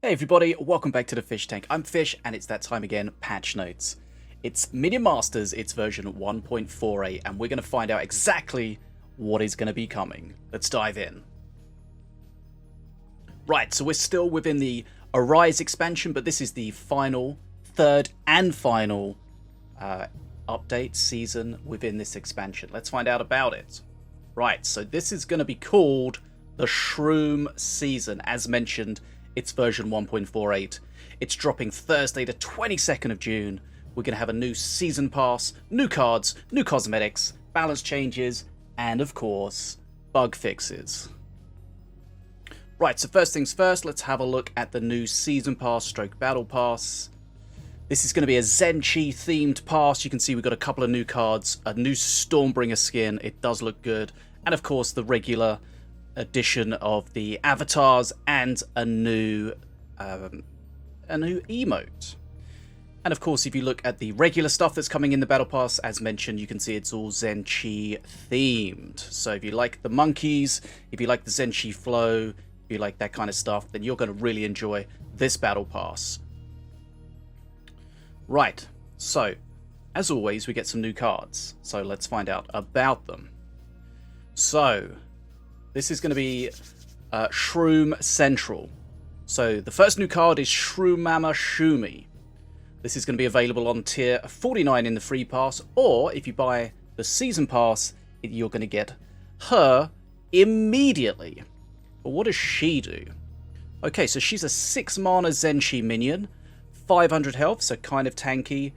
Hey everybody, welcome back to the Fish Tank. I'm Fish, and it's that time again, patch notes. It's Minion Masters, it's version 1.48, and we're going to find out exactly what is going to be coming. Let's dive in. Right, so we're still within the Arise expansion, but this is the third and final update season within this expansion. Let's find out about it. Right, so this is going to be called the Shroom season. As mentioned, it's version 1.48. It's dropping Thursday the 22nd of June. We're going to have a new season pass, new cards, new cosmetics, balance changes, and of course, bug fixes. Right, so first things first, let's have a look at the new season pass stroke battle pass. This is going to be a Zen-Chi themed pass. You can see we've got a couple of new cards, a new Stormbringer skin, it does look good, and of course the regular edition of the avatars and a new emote. And of course, if you look at the regular stuff that's coming in the battle pass, as mentioned, you can see it's all Zen-Chi themed. So if you like the monkeys, if you like the Zen-Chi flow, if you like that kind of stuff, then you're going to really enjoy this battle pass. Right, so as always, we get some new cards. So let's find out about them. So this is going to be Shroom Central. So the first new card is Shroomama Shumi. This is going to be available on tier 49 in the free pass, or if you buy the season pass, you're going to get her immediately. But what does she do? Okay, so she's a 6 mana Zen-Chi minion, 500 health, so kind of tanky,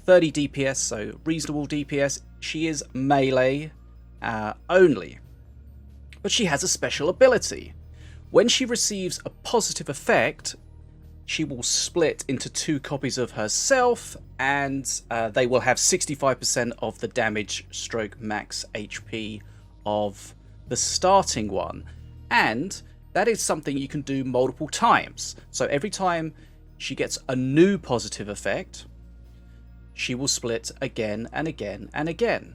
30 DPS, so reasonable DPS. She is melee only. But she has a special ability. When she receives a positive effect, she will split into 2 copies of herself, and they will have 65% of the damage stroke max HP of the starting one. And that is something you can do multiple times. So every time she gets a new positive effect, she will split again and again and again.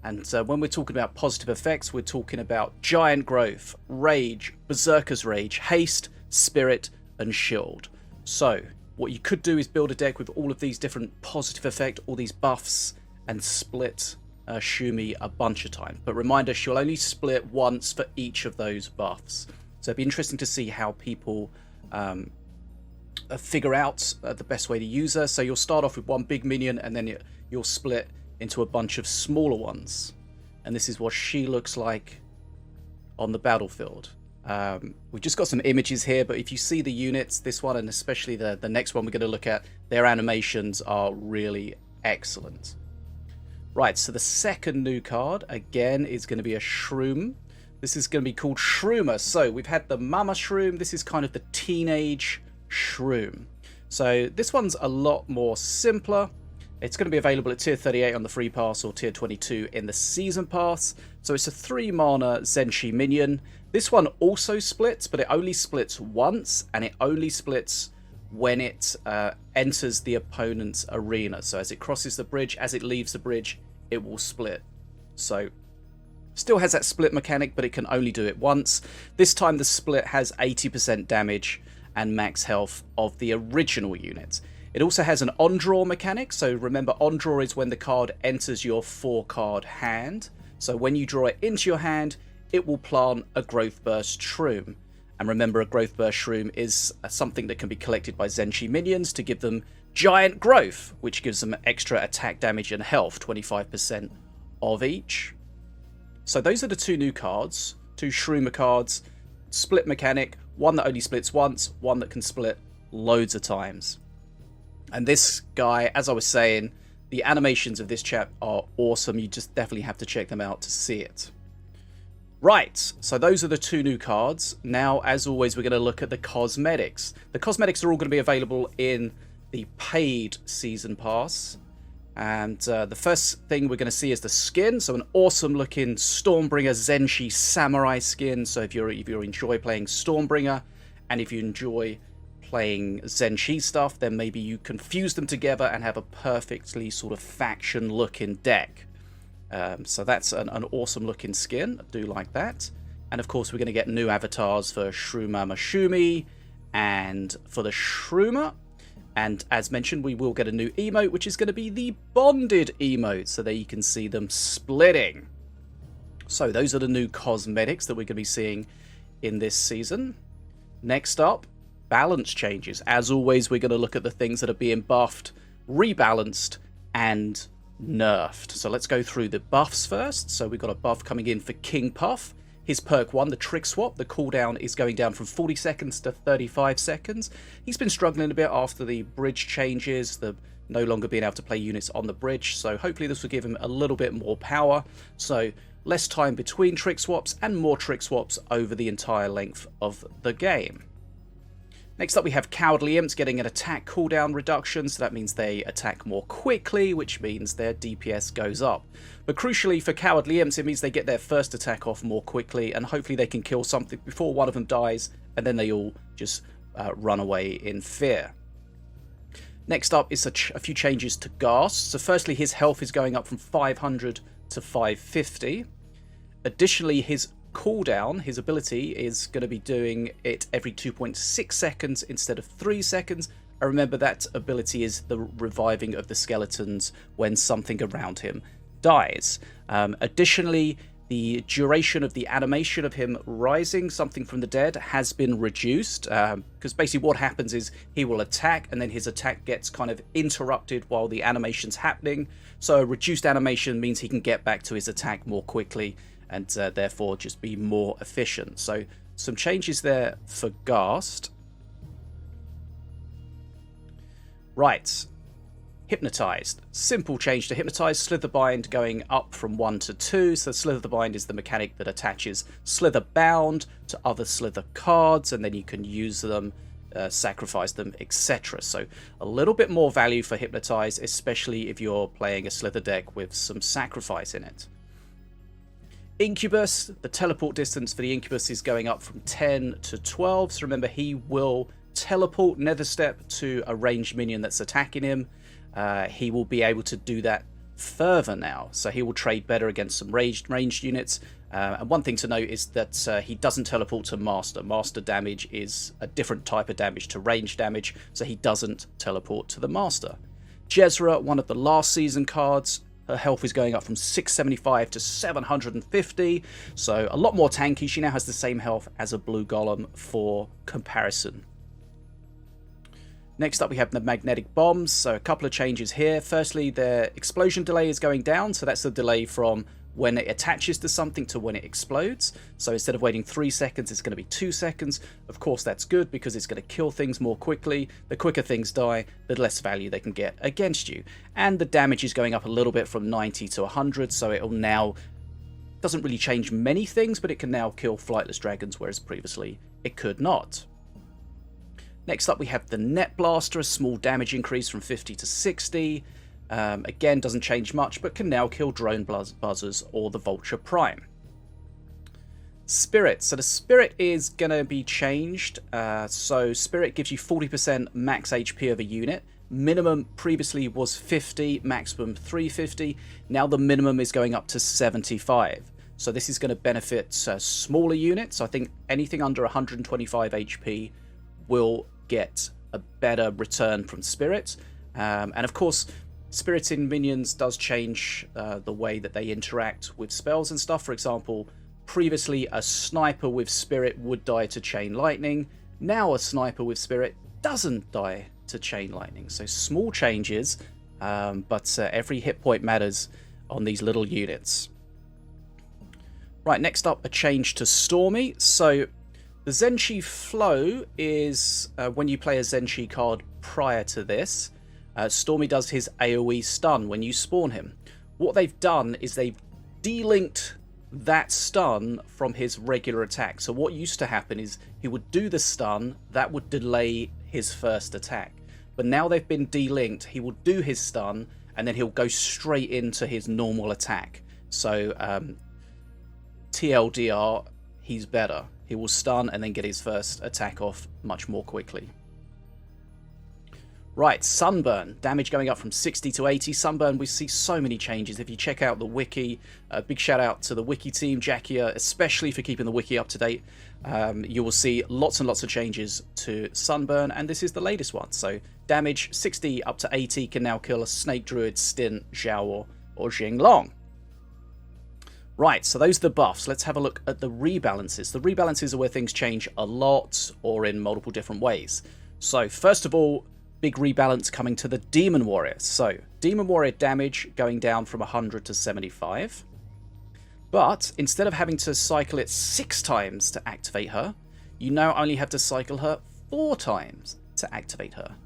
And when we're talking about positive effects, we're talking about Giant Growth, Rage, Berserker's Rage, Haste, Spirit, and Shield. So what you could do is build a deck with all of these different positive effect, all these buffs, and split Shumi a bunch of times. But reminder, she'll only split once for each of those buffs. So it'd be interesting to see how people figure out the best way to use her. So you'll start off with one big minion, and then you'll split into a bunch of smaller ones, and this is what she looks like on the battlefield. We've just got some images here, but if you see the units, this one and especially the next one we're going to look at, their animations are really excellent. Right, so the second new card again is going to be a Shroom. This is going to be called Shroomer. So we've had the Mama Shroom. This is kind of the teenage Shroom. So this one's a lot more simpler. It's going to be available at tier 38 on the free pass or tier 22 in the season pass. So it's a 3 mana Zen-Chi minion. This one also splits, but it only splits once, and it only splits when it enters the opponent's arena. So as it crosses the bridge, as it leaves the bridge, it will split. So still has that split mechanic, but it can only do it once. This time the split has 80% damage and max health of the original unit. It also has an on-draw mechanic, so remember, on-draw is when the card enters your 4-card hand. So when you draw it into your hand, it will plant a Growth Burst Shroom. And remember, a Growth Burst Shroom is something that can be collected by Zen-Chi minions to give them giant growth, which gives them extra attack damage and health, 25% of each. So those are the 2 new cards, 2 Shroomer cards, split mechanic, one that only splits once, one that can split loads of times. And this guy, as I was saying, the animations of this chap are awesome. You just definitely have to check them out to see it. Right, so those are the 2 new cards. Now, as always, we're going to look at the cosmetics. The cosmetics are all going to be available in the paid season pass. And the first thing we're going to see is the skin. So an awesome looking Stormbringer Zen-Chi Samurai skin. So if you enjoy playing Stormbringer, and if you enjoy playing Zen-Chi stuff, then maybe you confuse them together and have a perfectly sort of faction looking deck. So that's an awesome looking skin. I do like that. And of course we're going to get new avatars for Shroomama Shumi And for the Shroomer, and as mentioned, we will get a new emote, which is going to be the bonded emote. So there you can see them splitting. So those are the new cosmetics that we're going to be seeing in this season. Next up, balance changes. As always, we're going to look at the things that are being buffed, rebalanced, and nerfed. So let's go through the buffs first. So we've got a buff coming in for King Puff. His perk 1, the Trick Swap, the cooldown is going down from 40 seconds to 35 seconds. He's been struggling a bit after the bridge changes, the no longer being able to play units on the bridge, so hopefully this will give him a little bit more power. So less time between trick swaps and more trick swaps over the entire length of the game. Next up we have Cowardly Imps getting an attack cooldown reduction, so that means they attack more quickly, which means their DPS goes up. But crucially for Cowardly Imps, it means they get their first attack off more quickly, and hopefully they can kill something before one of them dies, and then they all just run away in fear. Next up is a few changes to Ghast. So firstly, his health is going up from 500 to 550. Additionally, his cooldown, his ability, is going to be doing it every 2.6 seconds instead of 3 seconds. And remember, that ability is the reviving of the skeletons when something around him dies. Additionally, the duration of the animation of him rising something from the dead has been reduced, because basically what happens is he will attack and then his attack gets kind of interrupted while the animation's happening. So a reduced animation means he can get back to his attack more quickly and therefore just be more efficient. So some changes there for Ghast. Right. Hypnotized. Simple change to Hypnotized. Slitherbind going up from 1 to 2. So Slitherbind is the mechanic that attaches Slitherbound to other Slither cards, and then you can use them, sacrifice them, etc. So a little bit more value for Hypnotized, especially if you're playing a Slither deck with some sacrifice in it. Incubus. The teleport distance for the Incubus is going up from 10 to 12. So remember, he will teleport Nether Step to a ranged minion that's attacking him. He will be able to do that further now, so he will trade better against some ranged units. And one thing to note is that he doesn't teleport to Master. Master damage is a different type of damage to ranged damage, so he doesn't teleport to the Master. Jezra, one of the last season cards, her health is going up from 675 to 750, so a lot more tanky. She now has the same health as a blue golem for comparison. Next up we have the magnetic bombs, so a couple of changes here. Firstly, their explosion delay is going down, so that's the delay from when it attaches to something to when it explodes. So instead of waiting 3 seconds, it's going to be 2 seconds. Of course that's good because it's going to kill things more quickly. The quicker things die, the less value they can get against you. And the damage is going up a little bit from 90 to 100, so it'll now, doesn't really change many things, but it can now kill flightless dragons, whereas previously it could not. Next up we have the Net Blaster, a small damage increase from 50 to 60. Again, doesn't change much, but can now kill drone buzzers or the Vulture Prime. Spirit. So the Spirit is going to be changed. So Spirit gives you 40% max HP of a unit. Minimum previously was 50, maximum 350. Now the minimum is going up to 75. So this is going to benefit smaller units. I think anything under 125 HP will get a better return from Spirit. And of course, Spirit in minions does change the way that they interact with spells and stuff. For example, previously a sniper with Spirit would die to Chain Lightning. Now a sniper with Spirit doesn't die to Chain Lightning. So small changes, but every hit point matters on these little units. Right, next up, a change to Stormy. So the Zen-Chi flow is when you play a Zen-Chi card prior to this, Stormy does his AoE stun when you spawn him. What they've done is they've delinked that stun from his regular attack. So what used to happen is he would do the stun, that would delay his first attack. But now they've been delinked, he will do his stun, and then he'll go straight into his normal attack. So TLDR, he's better. He will stun and then get his first attack off much more quickly. Right, Sunburn. Damage going up from 60 to 80. Sunburn, we see so many changes. If you check out the wiki, big shout out to the wiki team, Jackia, especially for keeping the wiki up to date. You will see lots and lots of changes to Sunburn, and this is the latest one. So damage 60 up to 80 can now kill a Snake Druid, Stint, Zhao, or Jinglong. Right, so those are the buffs. Let's have a look at the rebalances. The rebalances are where things change a lot or in multiple different ways. So first of all, big rebalance coming to the Demon Warrior. So Demon Warrior damage going down from 100 to 75. But instead of having to cycle it 6 times to activate her, you now only have to cycle her 4 times to activate her.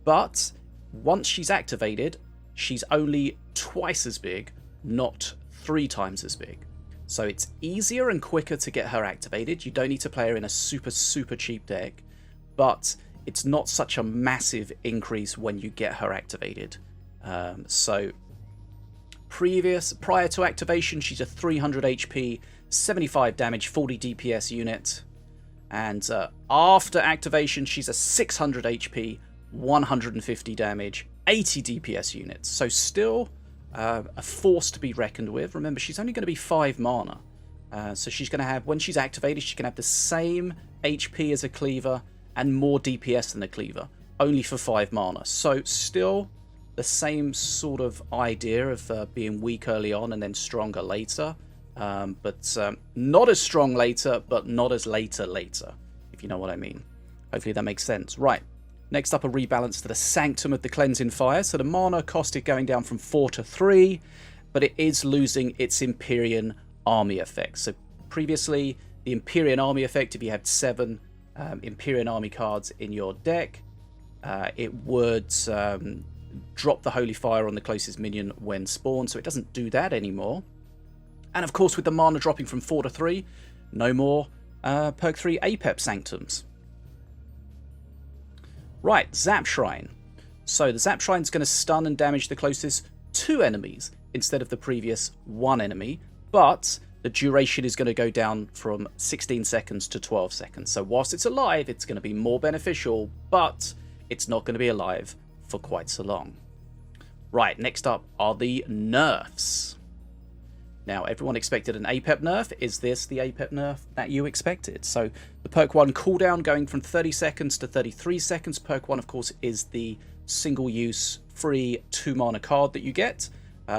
But once she's activated, she's only twice as big, not 3 times as big. So it's easier and quicker to get her activated. You don't need to play her in a super cheap deck, but it's not such a massive increase when you get her activated. So prior to activation, she's a 300 HP, 75 damage, 40 DPS unit. And after activation, she's a 600 HP, 150 damage, 80 DPS unit. So still a force to be reckoned with. Remember, she's only going to be 5 mana. So she's going to have, when she's activated, she can have the same HP as a cleaver and more DPS than a cleaver, only for 5 mana. So still the same sort of idea of being weak early on and then stronger later. But not as strong later, but not as later, if you know what I mean. Hopefully that makes sense. Right. Next up, a rebalance to the Sanctum of the Cleansing Fire. So the mana cost is going down from 4 to 3, but it is losing its Empyrean Army effect. So previously, the Empyrean Army effect, if you had 7 Empyrean Army cards in your deck, it would drop the Holy Fire on the closest minion when spawned, so it doesn't do that anymore. And of course, with the mana dropping from 4 to 3, no more perk 3 Apep Sanctums. Right, Zap Shrine. So the Zap Shrine is going to stun and damage the closest 2 enemies instead of the previous 1 enemy, but the duration is going to go down from 16 seconds to 12 seconds. So whilst it's alive, it's going to be more beneficial, but it's not going to be alive for quite so long. Right, next up are the nerfs. Now, everyone expected an Apep nerf. Is this the Apep nerf that you expected? So the perk 1 cooldown going from 30 seconds to 33 seconds. Perk 1, of course, is the single-use free 2 mana card that you get.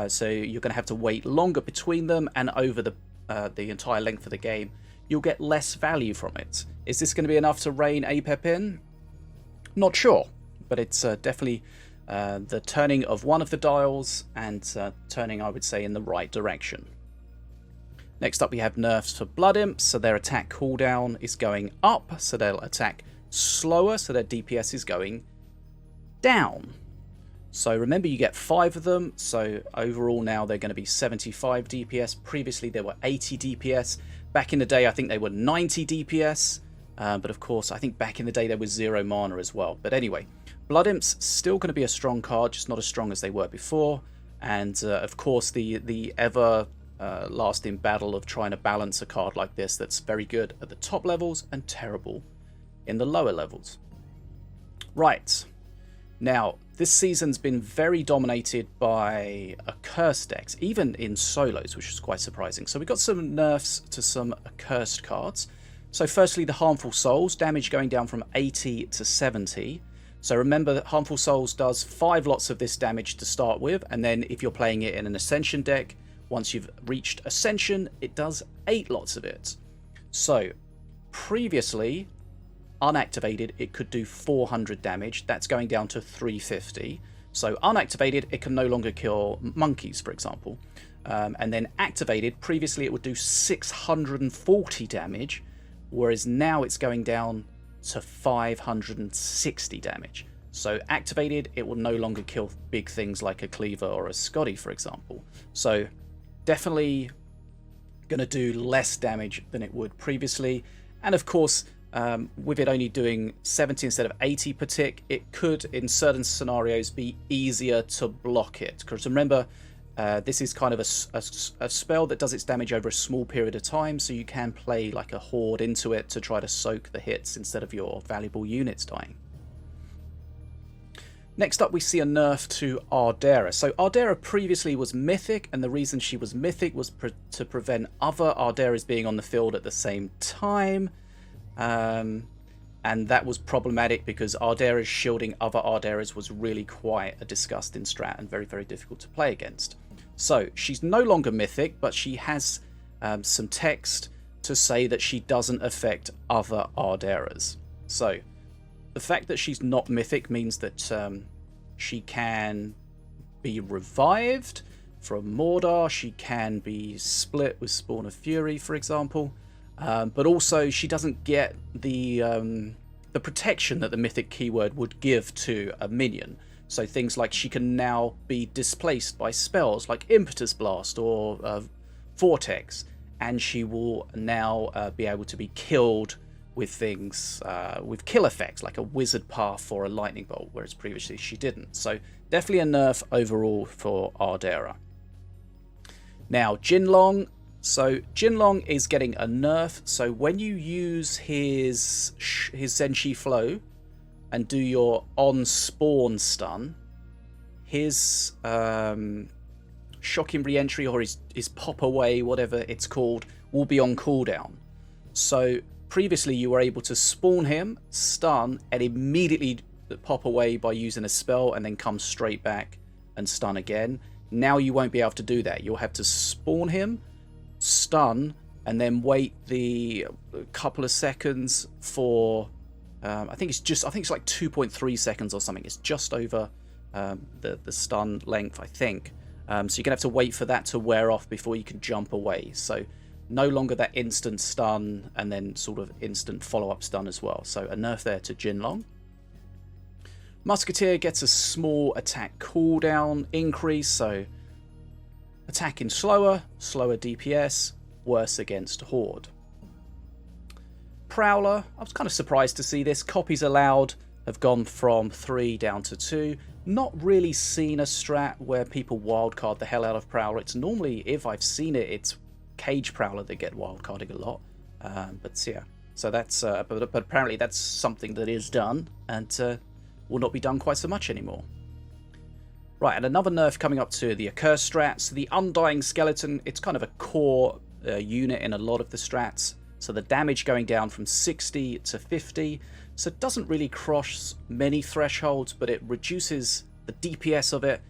So you're going to have to wait longer between them, and over the entire length of the game, you'll get less value from it. Is this going to be enough to rein Apep in? Not sure, but it's definitely the turning of one of the dials, and turning, I would say, in the right direction. Next up, we have nerfs for Blood Imps. So their attack cooldown is going up, so they'll attack slower, so their DPS is going down. So remember, you get 5 of them, so overall now they're going to be 75 DPS. Previously they were 80 DPS. Back in the day, I think they were 90 DPS, but of course, I think back in the day there was 0 mana as well. But anyway, Blood Imps still going to be a strong card, just not as strong as they were before. And of course, the ever lasting battle of trying to balance a card like this that's very good at the top levels and terrible in the lower levels. Right. Now, this season's been very dominated by accursed decks, even in solos, which is quite surprising. So we got some nerfs to some accursed cards. So firstly, the Harmful Souls, damage going down from 80 to 70. So remember that Harmful Souls does 5 lots of this damage to start with, and then if you're playing it in an Ascension deck, once you've reached Ascension, it does 8 lots of it. So previously, unactivated, it could do 400 damage. That's going down to 350. So unactivated, it can no longer kill monkeys, for example. And then activated, previously it would do 640 damage, whereas now it's going down to 560 damage. So activated, it will no longer kill big things like a cleaver or a Scotty, for example. So definitely going to do less damage than it would previously. And of course, with it only doing 70 instead of 80 per tick, it could, in certain scenarios, be easier to block it. Because remember, this is kind of a spell that does its damage over a small period of time, so you can play like a horde into it to try to soak the hits instead of your valuable units dying. Next up, we see a nerf to Ardera. So Ardera previously was mythic, and the reason she was mythic was to prevent other Arderas being on the field at the same time. And that was problematic because Ardera's shielding other Arderas was really quite a disgusting strat and very, very difficult to play against. So she's no longer mythic, but she has some text to say that she doesn't affect other Arderas. So the fact that she's not mythic means that she can be revived from Mordor, she can be split with Spawn of Fury, for example, but also she doesn't get the protection that the mythic keyword would give to a minion. So things like she can now be displaced by spells like Impetus Blast or Vortex, and she will now be able to be killed with things, with kill effects like a Wizard Path or a Lightning Bolt, whereas previously she didn't. So definitely a nerf overall for Ardera. Now Jinlong. So Jinlong is getting a nerf. So when you use his Zen-Chi flow and do your on spawn stun, his shocking re-entry or his pop away, whatever it's called, will be on cooldown. So previously you were able to spawn him, stun, and immediately pop away by using a spell and then come straight back and stun again. Now you won't be able to do that. You'll have to spawn him, stun, and then wait the couple of seconds for I think it's like 2.3 seconds or something. It's just over the stun length, I think. So you're gonna have to wait for that to wear off before you can jump away. So no longer that instant stun and then sort of instant follow-up stun as well. So a nerf there to Jinlong. Musketeer gets a small attack cooldown increase, so attacking slower DPS, worse against Horde. Prowler, I was kind of surprised to see this. Copies allowed have gone from 3 down to 2. Not really seen a strat where people wildcard the hell out of Prowler. It's normally, if I've seen it, it's Cage Prowler that get wildcarding a lot. But yeah, so that's but apparently that's something that is done and will not be done quite so much anymore. Right, and another nerf coming up to the Accursed strat. So the Undying Skeleton, it's kind of a core unit in a lot of the strats. So the damage going down from 60 to 50. So it doesn't really cross many thresholds, but it reduces the DPS of it.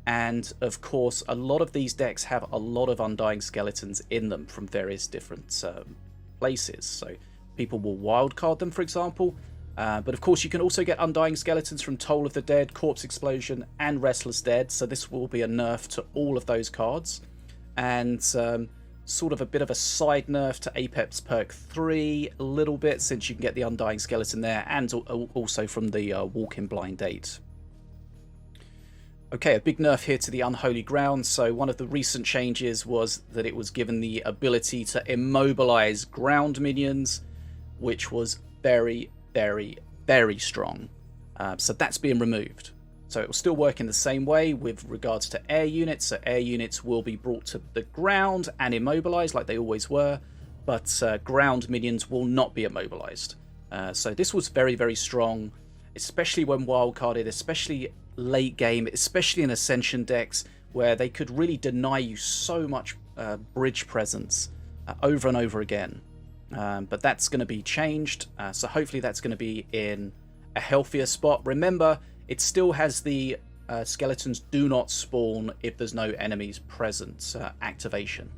And of course, a lot of these decks have a lot of Undying Skeletons in them from various different places. So people will wildcard them, for example. But of course, you can also get Undying Skeletons from Toll of the Dead, Corpse Explosion, and Restless Dead. So this will be a nerf to all of those cards. And sort of a bit of a side nerf to Apex Perk 3, a little bit, since you can get the Undying Skeleton there, and also from the Walk-in Blind Date. Okay, a big nerf here to the Unholy Ground. So one of the recent changes was that it was given the ability to immobilize ground minions, which was very, very, very strong. So that's being removed. So it will still work in the same way with regards to air units. So air units will be brought to the ground and immobilized like they always were, but ground minions will not be immobilized. So this was very, very strong, especially when wildcarded, especially late game, especially in Ascension decks, where they could really deny you so much bridge presence over and over again. But that's going to be changed, so hopefully that's going to be in a healthier spot. Remember, it still has the skeletons do not spawn if there's no enemies present activation.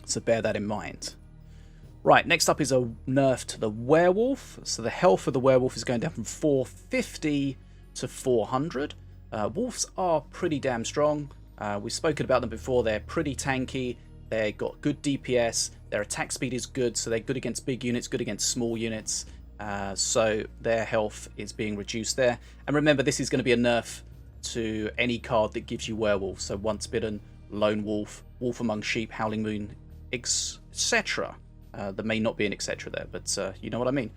So bear that in mind. Right, next up is a nerf to the werewolf. So the health of the werewolf is going down from 450 to 400. Wolves are pretty damn strong. We've spoken about them before. They're pretty tanky. They've got good DPS. Their attack speed is good, so they're good against big units, good against small units. So their health is being reduced there. And remember, this is going to be a nerf to any card that gives you werewolf. So Once Bitten, Lone Wolf, Wolf Among Sheep, Howling Moon, etc. There may not be an etc there, but you know what I mean.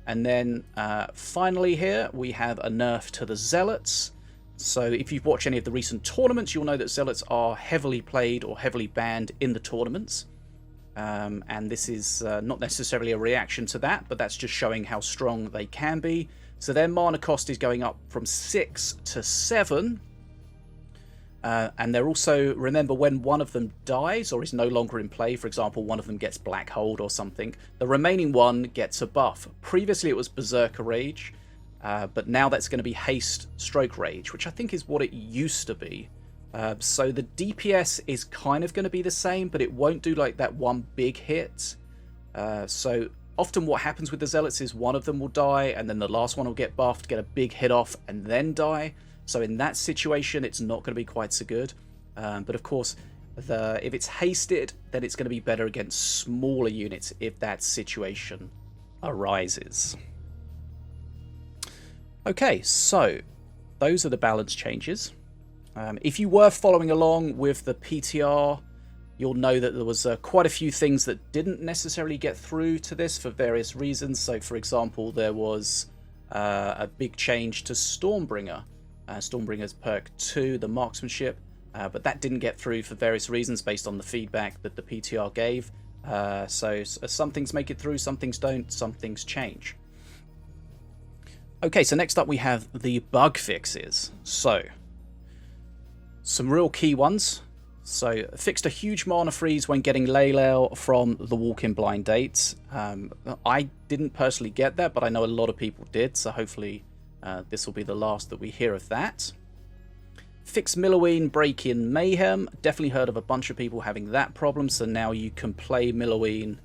And then finally here, we have a nerf to the Zealots. So if you've watched any of the recent tournaments, you'll know that Zealots are heavily played or heavily banned in the tournaments. And this is not necessarily a reaction to that, but that's just showing how strong they can be. So their mana cost is going up from 6 to 7. And they're also, remember, when one of them dies or is no longer in play, for example, one of them gets Black Hold or something, the remaining one gets a buff. Previously it was Berserker Rage, but now that's going to be Haste Stroke Rage, which I think is what it used to be. So the DPS is kind of going to be the same, but it won't do like that one big hit. So often what happens with the Zealots is one of them will die, and then the last one will get buffed, get a big hit off, and then die. So in that situation, it's not going to be quite so good. But of course, if it's hasted, then it's going to be better against smaller units if that situation arises. Okay, so those are the balance changes. If you were following along with the PTR, you'll know that there was quite a few things that didn't necessarily get through to this for various reasons. So, for example, there was a big change to Stormbringer. Stormbringer's perk 2, the marksmanship, but that didn't get through for various reasons based on the feedback that the PTR gave. So some things make it through, some things don't, some things change. Okay, so next up we have the bug fixes. So, some real key ones. So, fixed a huge mana freeze when getting Laylail from the Walk-in Blind Dates. I didn't personally get that, but I know a lot of people did, so hopefully this will be the last that we hear of that. Fixed Milloween Break-in Mayhem. Definitely heard of a bunch of people having that problem, so now you can play Milloween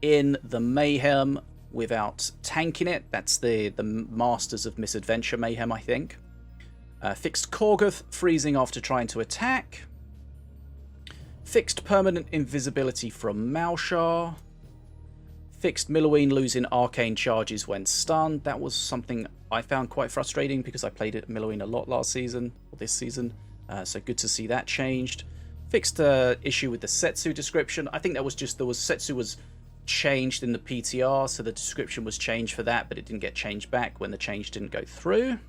in the Mayhem without tanking it. That's the Masters of Misadventure Mayhem, I think. Fixed Korgoth freezing after trying to attack. Fixed permanent invisibility from Malshar. Fixed Milloween losing arcane charges when stunned. That was something I found quite frustrating because I played Milloween a lot last season, or this season. So good to see that changed. Fixed issue with the Setsu description. I think that was just, Setsu was changed in the PTR, so the description was changed for that, but it didn't get changed back when the change didn't go through.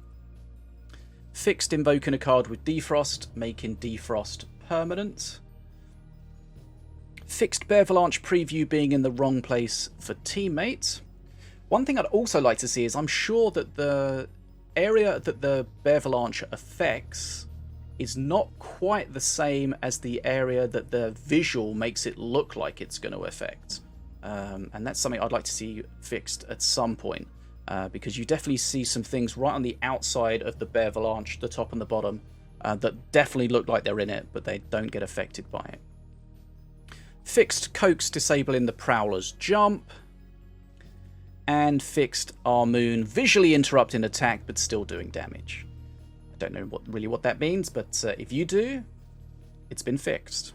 Fixed invoking a card with Defrost, making Defrost permanent. Fixed Bearvalanche preview being in the wrong place for teammates. One thing I'd also like to see is I'm sure that the area that the Bearvalanche affects is not quite the same as the area that the visual makes it look like it's going to affect. And that's something I'd like to see fixed at some point. Because you definitely see some things right on the outside of the Bearvalanche, the top and the bottom, that definitely look like they're in it, but they don't get affected by it. Fixed Coax disabling the Prowler's jump. And fixed Armoon visually interrupting attack, but still doing damage. I don't know really what that means, but if you do, it's been fixed.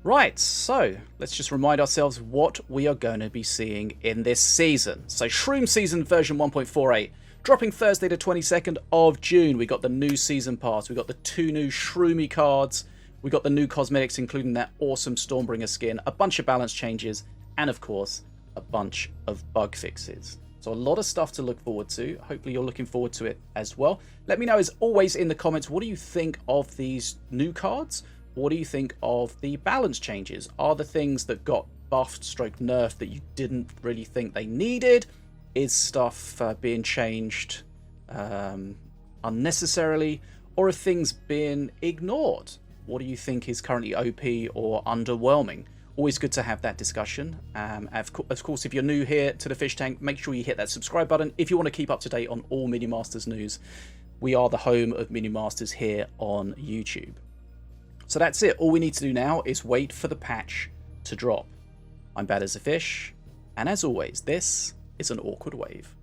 Right, so let's just remind ourselves what we are going to be seeing in this season. So Shroom Season version 1.48, dropping Thursday the 22nd of June. We got the new Season Pass, we got the 2 new Shroomy cards, we got the new cosmetics, including that awesome Stormbringer skin, a bunch of balance changes, and of course, a bunch of bug fixes. So a lot of stuff to look forward to. Hopefully you're looking forward to it as well. Let me know, as always, in the comments, what do you think of these new cards? What do you think of the balance changes? Are the things that got buffed stroke nerfed that you didn't really think they needed? Is stuff being changed unnecessarily? Or are things being ignored? What do you think is currently OP or underwhelming? Always good to have that discussion. Of course, if you're new here to the Fish Tank, make sure you hit that subscribe button. If you want to keep up to date on all Minion Masters news, we are the home of Minion Masters here on YouTube. So that's it. All we need to do now is wait for the patch to drop. I'm Bad as a Fish, and as always, this is an Awkward Wave.